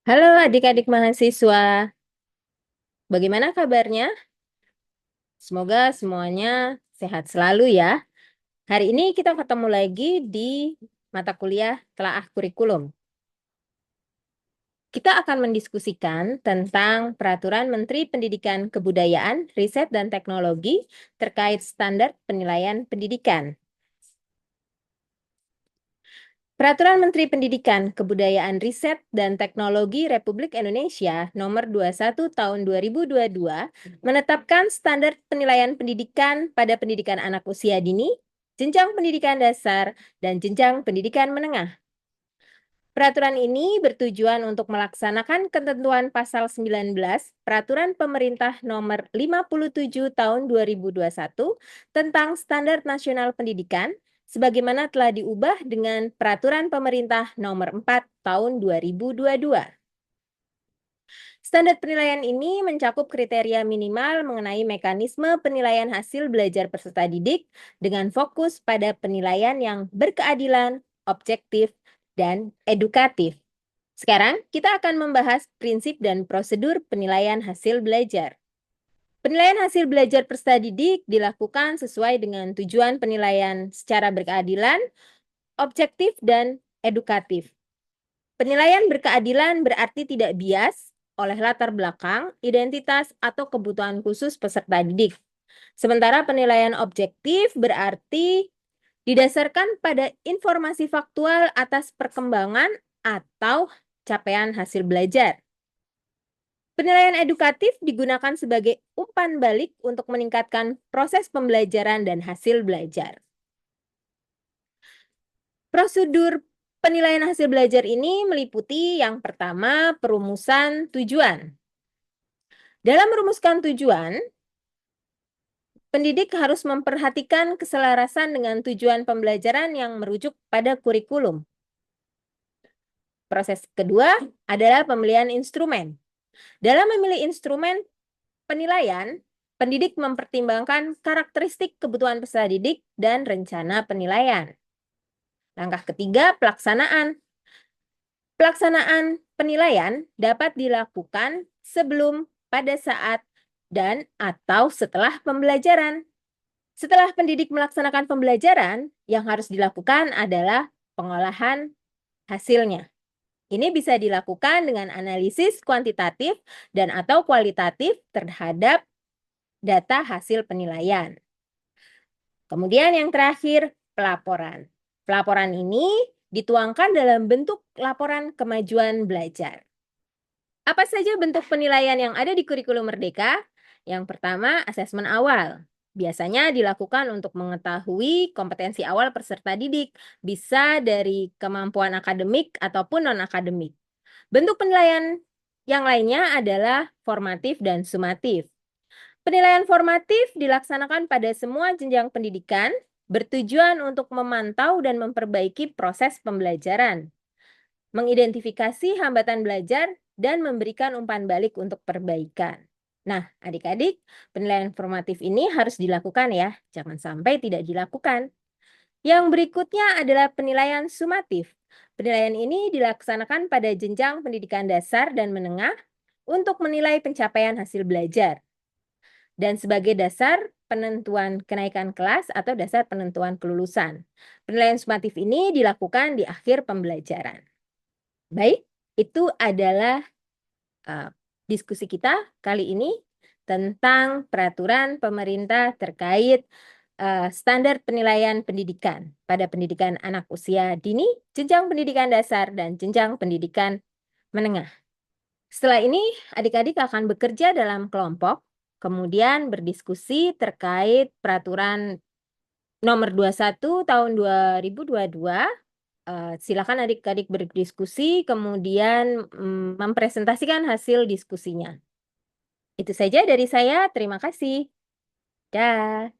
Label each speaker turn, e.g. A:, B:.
A: Halo adik-adik mahasiswa, bagaimana kabarnya? Semoga semuanya sehat selalu ya. Hari ini kita ketemu lagi di mata kuliah Telaah Kurikulum. Kita akan mendiskusikan tentang Peraturan Menteri Pendidikan Kebudayaan, Riset dan Teknologi terkait standar penilaian pendidikan. Peraturan Menteri Pendidikan, Kebudayaan, Riset, dan Teknologi Republik Indonesia Nomor 21 Tahun 2022 menetapkan standar penilaian pendidikan pada pendidikan anak usia dini, jenjang pendidikan dasar, dan jenjang pendidikan menengah. Peraturan ini bertujuan untuk melaksanakan ketentuan pasal 19 Peraturan Pemerintah Nomor 57 Tahun 2021 tentang Standar Nasional Pendidikan sebagaimana telah diubah dengan Peraturan Pemerintah Nomor 4 Tahun 2022. Standar penilaian ini mencakup kriteria minimal mengenai mekanisme penilaian hasil belajar peserta didik dengan fokus pada penilaian yang berkeadilan, objektif, dan edukatif. Sekarang kita akan membahas prinsip dan prosedur penilaian hasil belajar. Penilaian hasil belajar peserta didik dilakukan sesuai dengan tujuan penilaian secara berkeadilan, objektif, dan edukatif. Penilaian berkeadilan berarti tidak bias oleh latar belakang, identitas, atau kebutuhan khusus peserta didik. Sementara penilaian objektif berarti didasarkan pada informasi faktual atas perkembangan atau capaian hasil belajar. Penilaian edukatif digunakan sebagai umpan balik untuk meningkatkan proses pembelajaran dan hasil belajar. Prosedur penilaian hasil belajar ini meliputi yang pertama, perumusan tujuan. Dalam merumuskan tujuan, pendidik harus memperhatikan keselarasan dengan tujuan pembelajaran yang merujuk pada kurikulum. Proses kedua adalah pemilihan instrumen. Dalam memilih instrumen penilaian, pendidik mempertimbangkan karakteristik kebutuhan peserta didik dan rencana penilaian. Langkah ketiga, pelaksanaan. Pelaksanaan penilaian dapat dilakukan sebelum, pada saat, dan atau setelah pembelajaran. Setelah pendidik melaksanakan pembelajaran, yang harus dilakukan adalah pengolahan hasilnya. Ini bisa dilakukan dengan analisis kuantitatif dan atau kualitatif terhadap data hasil penilaian. Kemudian yang terakhir, pelaporan. Pelaporan ini dituangkan dalam bentuk laporan kemajuan belajar. Apa saja bentuk penilaian yang ada di kurikulum Merdeka? Yang pertama, asesmen awal. Biasanya dilakukan untuk mengetahui kompetensi awal peserta didik, bisa dari kemampuan akademik ataupun non-akademik. Bentuk penilaian yang lainnya adalah formatif dan sumatif. Penilaian formatif dilaksanakan pada semua jenjang pendidikan, bertujuan untuk memantau dan memperbaiki proses pembelajaran, mengidentifikasi hambatan belajar, dan memberikan umpan balik untuk perbaikan. Nah, adik-adik, penilaian formatif ini harus dilakukan ya, jangan sampai tidak dilakukan. Yang berikutnya adalah penilaian sumatif. Penilaian ini dilaksanakan pada jenjang pendidikan dasar dan menengah untuk menilai pencapaian hasil belajar dan sebagai dasar penentuan kenaikan kelas atau dasar penentuan kelulusan. Penilaian sumatif ini dilakukan di akhir pembelajaran. Baik, itu adalah diskusi kita kali ini tentang peraturan pemerintah terkait standar penilaian pendidikan pada pendidikan anak usia dini, jenjang pendidikan dasar, dan jenjang pendidikan menengah. Setelah ini, adik-adik akan bekerja dalam kelompok, kemudian berdiskusi terkait peraturan nomor 21 tahun 2022. Silakan adik-adik berdiskusi, kemudian mempresentasikan hasil diskusinya. Itu saja dari saya, terima kasih. Dah.